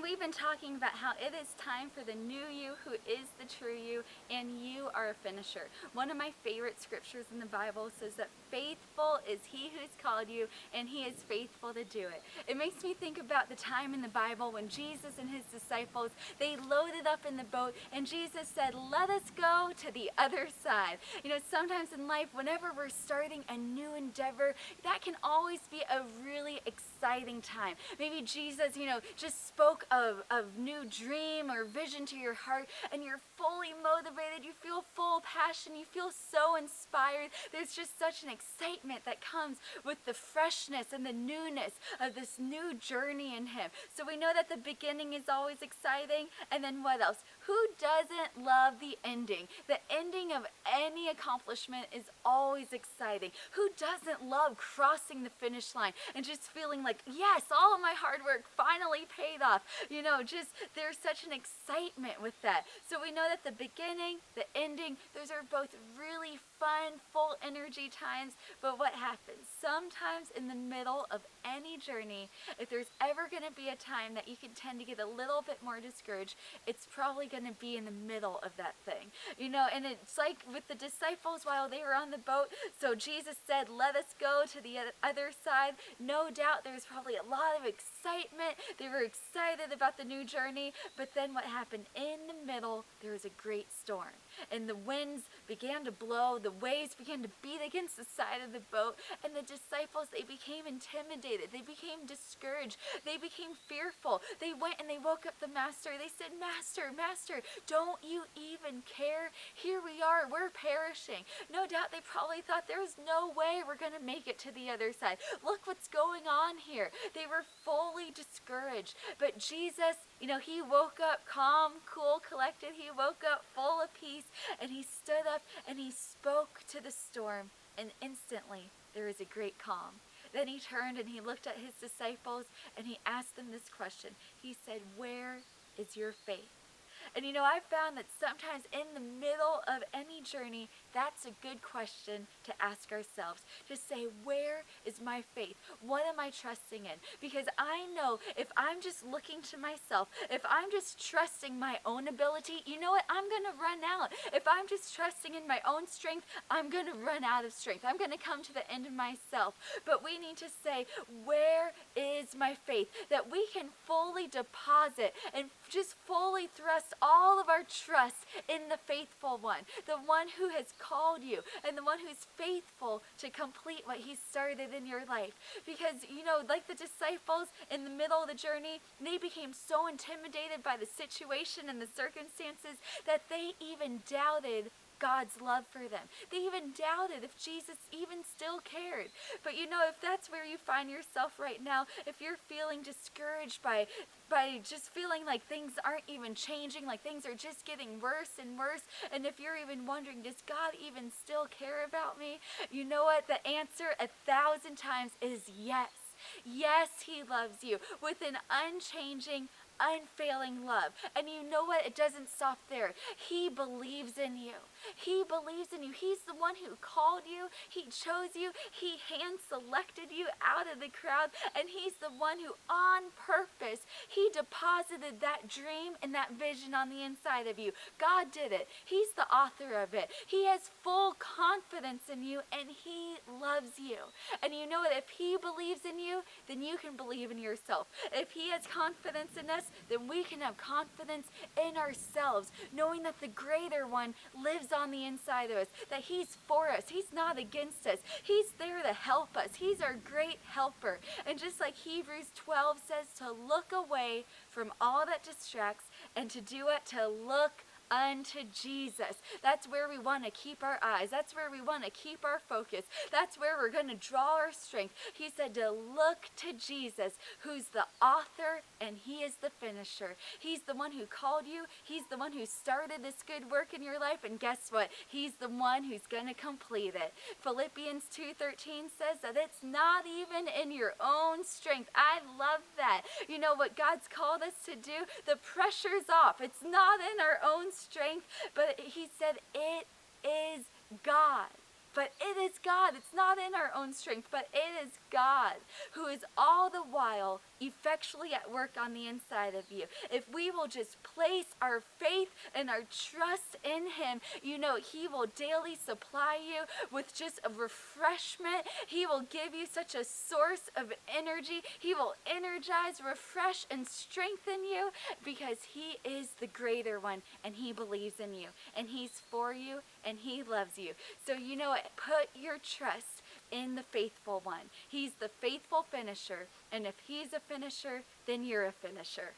we've been talking about how it is time for the new you who is the true you, and you are a finisher. One of my favorite scriptures in the Bible says that faithful is he who's called you, and he is faithful to do it. It makes me think about the time in the Bible when Jesus and his disciples, they loaded up in the boat, and Jesus said, let us go to the other side. You know, sometimes in life, whenever we're starting a new endeavor, that can always be a really exciting time. Maybe Jesus, just spoke of new dream or vision to your heart, and you're fully motivated, you feel full passion, you feel so inspired. There's just such an excitement that comes with the freshness and the newness of this new journey in him. So we know that the beginning is always exciting, and then what else? Who doesn't love the ending? The ending of any accomplishment is always exciting. Who doesn't love crossing the finish line and just feeling like, yes, all of my hard work finally paid off? There's such an excitement with that. So we know that the beginning, the ending, those are both really fun, full energy times. But what happens? Sometimes in the middle of any journey, if there's ever going to be a time that you can tend to get a little bit more discouraged, it's probably going to be in the middle of that thing. And it's like with the disciples while they were on the boat. So Jesus said, let us go to the other side. No doubt there was probably a lot of excitement. They were excited about the new journey. But then what happened? In the middle, there was a great storm. And the winds began to blow. The waves began to beat against the side of the boat. And the disciples, they became intimidated. They became discouraged. They became fearful. They went and they woke up the master. They said, Master, don't you even care? Here we are. We're perishing. No doubt they probably thought there was no way we're going to make it to the other side. Look what's going on here. They were fully discouraged. But Jesus, he woke up calm, cool, collected. He woke up full of peace, and he stood up and he spoke to the storm, and instantly there was a great calm. Then he turned and he looked at his disciples and he asked them this question. He said, where is your faith? And I've found that sometimes in the middle of any journey, that's a good question to ask ourselves. To say, where is my faith? What am I trusting in? Because I know if I'm just looking to myself, if I'm just trusting my own ability, you know what? I'm going to run out. If I'm just trusting in my own strength, I'm going to run out of strength. I'm going to come to the end of myself. But we need to say, where is my faith? That we can fully deposit and just fully thrust all of our trust in the faithful one, the one who has called you and the one who's faithful to complete what he started in your life. Because, like the disciples in the middle of the journey, they became so intimidated by the situation and the circumstances that they even doubted God's love for them. They even doubted if Jesus even still cared. But if that's where you find yourself right now, if you're feeling discouraged by just feeling like things aren't even changing, like things are just getting worse and worse, and if you're even wondering, does God even still care about me? You know what? The answer 1,000 times is yes. Yes, he loves you with an unchanging, unfailing love. And you know what? It doesn't stop there. He believes in you. He believes in you. He's the one who called you. He chose you. He hand selected you out of the crowd. And he's the one who, on purpose, he deposited that dream and that vision on the inside of you. God did it. He's the author of it. He has full confidence in you, and he loves you. And you know what? If he believes in you, then you can believe in yourself. If he has confidence in us, then we can have confidence in ourselves, knowing that the greater one lives on the inside of us, that he's for us. He's not against us. He's there to help us. He's our great helper. And just like Hebrews 12 says, to look away from all that distracts and to do it, to look unto Jesus. That's where we want to keep our eyes. That's where we want to keep our focus. That's where we're going to draw our strength. He said to look to Jesus, who's the author and he is the finisher. He's the one who called you. He's the one who started this good work in your life. And guess what? He's the one who's going to complete it. Philippians 2:13 says that it's not even in your own strength. I love that. You know what God's called us to do? The pressure's off. It's not in our own strength, but he said it is God. But it is God. It's not in our own strength, but it is God, who is all the while effectually at work on the inside of you. If we will just place our faith and our trust in him, you know, he will daily supply you with just a refreshment. He will give you such a source of energy. He will energize, refresh, and strengthen you because he is the greater one and he believes in you and he's for you and he loves you. So you know what? Put your trust in the faithful one. He's the faithful finisher. And if he's a finisher, then you're a finisher.